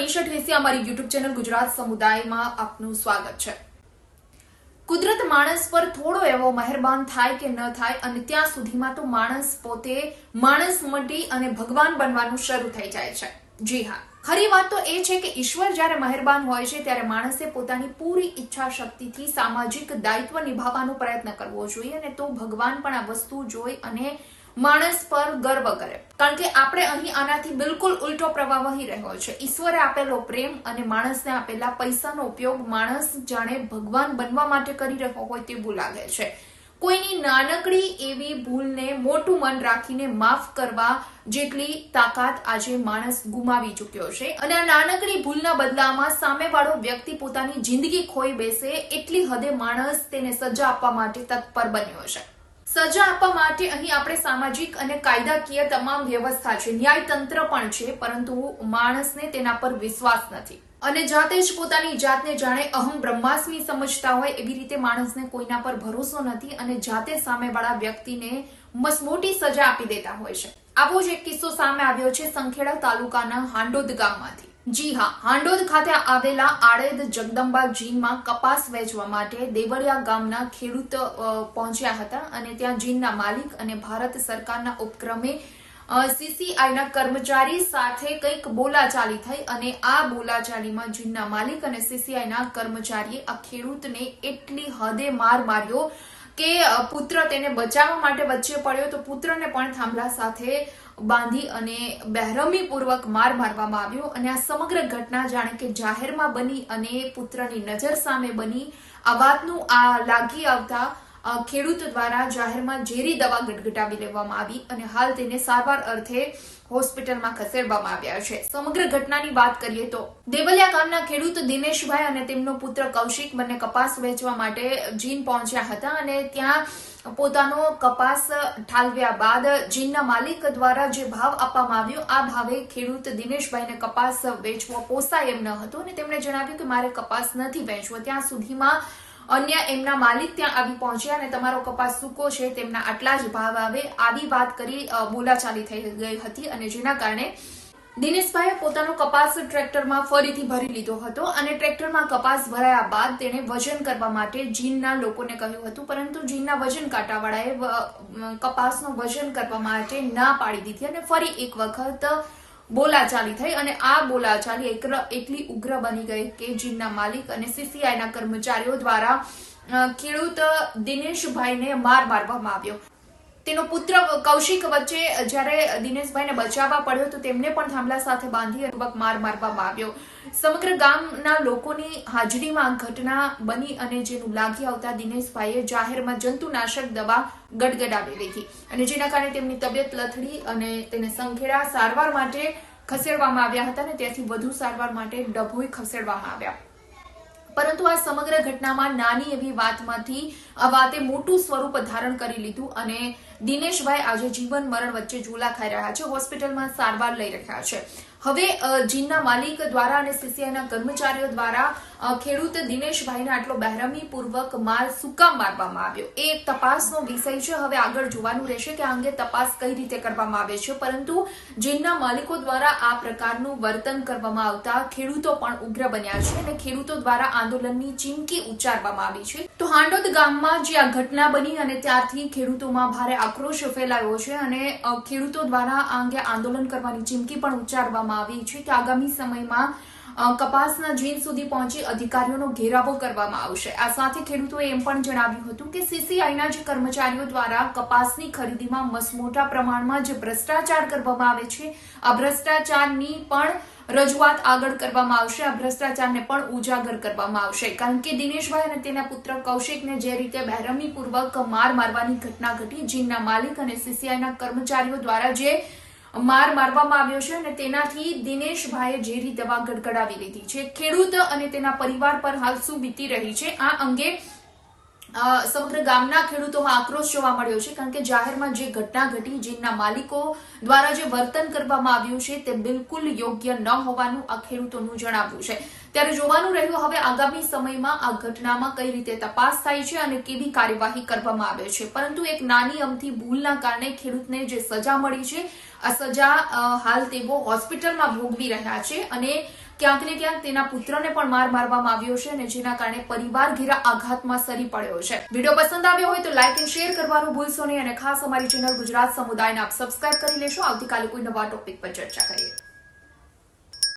5980 અમારી YouTube channel Gujarat સમુદાયમાં આપનું સ્વાગત છે। કુદરત માણસ પર થોડો એવો મહેરબાન થાય કે ન થાય અને ત્યાં સુધીમાં તો માણસ પોતે માણસ મટી અને ભગવાન બનવાનું શરૂ થઈ જાય છે। જી હા, ખરી વાત તો એ છે કે ઈશ્વર જ્યારે મહેરબાન હોય છે ત્યારે માણસે પોતાની પૂરી ઈચ્છા શક્તિથી સામાજિક દાયિત્વ નિભાવવાનો પ્રયત્ન કરવો જોઈએ અને તો ભગવાન પણ આ વસ્તુ જોઈ અને માણસ પર ગર્વ કરે, કારણ કે આપણે અહીં આનાથી બિલકુલ ઉલટો પ્રવાહ વહી રહ્યો છે। ઈશ્વરે આપેલો પ્રેમ અને માણસને આપેલા પૈસાનો ઉપયોગ માણસ જાણે ભગવાન બનવા માટે કરી રહ્યો હોય તેવું લાગે છે। કોઈની નાનકડી એવી ભૂલને મોટું મન રાખીને માફ કરવા જેટલી તાકાત આજે માણસ ગુમાવી ચૂક્યો છે અને આ નાનકડી ભૂલના બદલામાં સામેવાળો વ્યક્તિ પોતાની જિંદગી ખોઈ બેસે એટલી હદે માણસ તેને સજા આપવા માટે તત્પર બન્યો છે। સજા આપવા માટે અહીં આપણે સામાજિક અને કાયદાકીય તમામ વ્યવસ્થા છે, ન્યાયતંત્ર પણ છે, પરંતુ માણસને તેના પર વિશ્વાસ નથી અને જાતે જ પોતાની જાતને જાણે અહમ બ્રહ્માસ્મિ સમજતા હોય એવી રીતે માણસને કોઈના પર ભરોસો નથી અને જાતે સામેવાળા વ્યક્તિને મસમોટી સજા આપી દેતા હોય છે। આવો જ એક કિસ્સો સામે આવ્યો છે સંખેડા તાલુકાના હાંડોદ ગામમાંથી। જી હા, હાંડોદ ખાતે આવેલા આડેદ જગદંબા જીનમાં કપાસ વેચવા માટે દેવળિયા ગામના ખેડૂત પહોંચ્યા હતા અને ત્યાં જીનના માલિક અને ભારત સરકારના ઉપક્રમે સીસીઆઈના કર્મચારી સાથે કંઈક બોલાચાલી થઈ અને આ બોલાચાલીમાં જીનના માલિક અને સીસીઆઈના કર્મચારીએ આ ખેડૂતને એટલી હદે માર માર્યો કે પુત્ર તેને બચાવવા માટે વચ્ચે પડ્યો તો પુત્રને પણ થાંભલા સાથે બાંધી અને બેરહમીપૂર્વક માર મારવામાં આવ્યો અને આ સમગ્ર ઘટના જાણે કે જાહેરમાં બની અને પુત્રની નજર સામે બની। આ વાતનું લાગી આવતા ખેડૂત દ્વારા જાહેરમાં ઝેરી દવા ગટગટાવી લેવામાં આવી અને હાલ તેને સારવાર અર્થે હોસ્પિટલમાં ખસેડવામાં આવ્યા છે। સમગ્ર ઘટનાની વાત કરીએ તો દેવલિયા ગામના ખેડૂત દિનેશભાઈ અને તેમનો પુત્ર કૌશિક બંને કપાસ વેચવા માટે જીન પહોંચ્યા હતા અને ત્યાં પોતાનો કપાસ ઠાલવ્યા બાદ જીનના માલિક દ્વારા જે ભાવ આપવામાં આવ્યો આ ભાવે ખેડૂત દિનેશભાઈને કપાસ વેચવો પોસાય એમ ન હતો અને તેમણે જણાવ્યું કે મારે કપાસ નથી વેચવો। ત્યાં સુધીમાં અન્ય એમના માલિક ત્યાં આવી પહોંચ્યા અને તમારો કપાસ સૂકો છે, તેમના આટલા જ ભાવ આવે આવી વાત કરી બોલાચાલી થઈ ગઈ હતી અને જેના કારણે દિનેશભાઈએ પોતાનો કપાસ ટ્રેક્ટરમાં ફરીથી ભરી લીધો હતો અને ટ્રેક્ટરમાં કપાસ ભરાયા બાદ તેણે વજન કરવા માટે જીનના લોકોને કહ્યું હતું, પરંતુ જીનના વજન કાંટાવાળાએ કપાસનું વજન કરવા માટે ના પાડી દીધી અને ફરી એક વખત બોલાચાલી થઈ અને આ બોલાચાલી એટલી ઉગ્ર બની ગઈ કે જીનના માલિક અને સીસીઆઈના કર્મચારીઓ દ્વારા ખેડૂત દિનેશભાઈને માર મારવામાં આવ્યો। તેનો પુત્ર કૌશિક વચ્ચે જ્યારે દિનેશભાઈને બચાવવા પડ્યો તો તેમને પણ થાંભલા સાથે બાંધી માર મારવામાં આવ્યો। સમગ્ર ગામના લોકોની હાજરીમાં ઘટના બની અને જેનું લાગી આવતા દિનેશભાઈએ જાહેરમાં જંતુનાશક દવા ગટગટાવી લીધી અને જેના કારણે તેમની તબિયત લથડી અને તેને સંખેડા સારવાર માટે ખસેડવામાં આવ્યા હતા અને ત્યાંથી વધુ સારવાર માટે ડભોઈ ખસેડવામાં આવ્યા। પરંતુ આ સમગ્ર ઘટનામાં નાની એવી વાતમાંથી આ વાતે મોટું સ્વરૂપ ધારણ કરી લીધું અને દિનેશભાઈ આજે જીવન મરણ વચ્ચે ઝૂલા ખાઈ રહ્યા છે, હોસ્પિટલમાં સારવાર લઈ રહ્યા છે। હવે જીનના માલિક દ્વારા અને સીસીઆઈના કર્મચારીઓ દ્વારા ખેડૂત દિનેશભાઈને આટલો બેરહમીપૂર્વક માર શું કામ મારવામાં આવ્યો એ તપાસનો વિષય છે। હવે આગળ જોવાનું રહેશે કે આ અંગે તપાસ કઈ રીતે કરવામાં આવે છે, પરંતુ જીનના માલિકો દ્વારા આ પ્રકારનું વર્તન કરવામાં આવતા ખેડૂતો પણ ઉગ્ર બન્યા છે અને ખેડૂતો દ્વારા આંદોલનની ચીમકી ઉચ્ચારવામાં આવી છે। તો હાંડોદ ગામમાં જે આ ઘટના બની અને ત્યારથી ખેડૂતોમાં ભારે આક્રોશ ફેલાયો છે અને ખેડૂતો દ્વારા આ અંગે આંદોલન કરવાની ચીમકી પણ ઉચ્ચારવામાં આવી છે કે આગામી સમયમાં કપાસના જીન સુધી પહોંચી અધિકારીઓનો ઘેરાવો કરવામાં આવશે। આ સાથે ખેડૂતોએ એમ પણ જણાવ્યું હતું કે સીસીઆઈના જે કર્મચારીઓ દ્વારા કપાસની ખરીદીમાં મસમોટા પ્રમાણમાં જે ભ્રષ્ટાચાર કરવામાં આવે છે આ ભ્રષ્ટાચારની પણ રજૂઆત આગળ કરવામાં આવશે, આ ભ્રષ્ટાચારને પણ ઉજાગર કરવામાં આવશે, કારણ કે દિનેશભાઈ અને તેના પુત્ર કૌશિકને જે રીતે બેરહમીપૂર્વક માર મારવાની ઘટના ઘટી, જીનના માલિક અને સીસીઆઈના કર્મચારીઓ દ્વારા જે માર મારવામાં આવ્યો છે અને તેનાથી દિનેશભાઈએ ઝેરી દવા ગટગટાવી લીધી છે। ખેડૂત અને તેના પરિવાર પર હાલ શું વીતી રહી છે આ અંગે સમગ્ર ગામના ખેડૂતોમાં આક્રોશ જોવા મળ્યો છે, કારણ કે જાહેરમાં જે ઘટના ઘટી જીનના માલિકો દ્વારા જે વર્તન કરવામાં આવ્યું છે તે બિલકુલ યોગ્ય ન હોવાનું આ ખેડૂતોનું જણાવવું છે। ત્યારે જોવાનું રહ્યું હવે આગામી સમયમાં આ ઘટનામાં કઈ રીતે તપાસ થાય છે અને કેવી કાર્યવાહી કરવામાં આવે છે. પરંતુ એક નાની અમથી ભૂલના કારણે ખેડૂતને જે સજા મળી છે આ સજા હાલ તેઓ હોસ્પિટલમાં ભોગવી રહ્યા છે અને ક્યાંક ને ક્યાંક તેના પુત્રને પણ માર મારવામાં આવ્યો છે અને જેના કારણે પરિવાર ઘેરા આઘાતમાં સરી પડ્યો છે. વિડીયો પસંદ આવ્યો હોય તો લાઇક એન્ડ શેર કરવાનું ભૂલશો નહીં અને ખાસ અમારી ચેનલ ગુજરાત સમુદાયને આપ સબસ્ક્રાઇબ કરી લેશો. આવતીકાલે કોઈ નવા ટોપિક પર ચર્ચા કરીએ.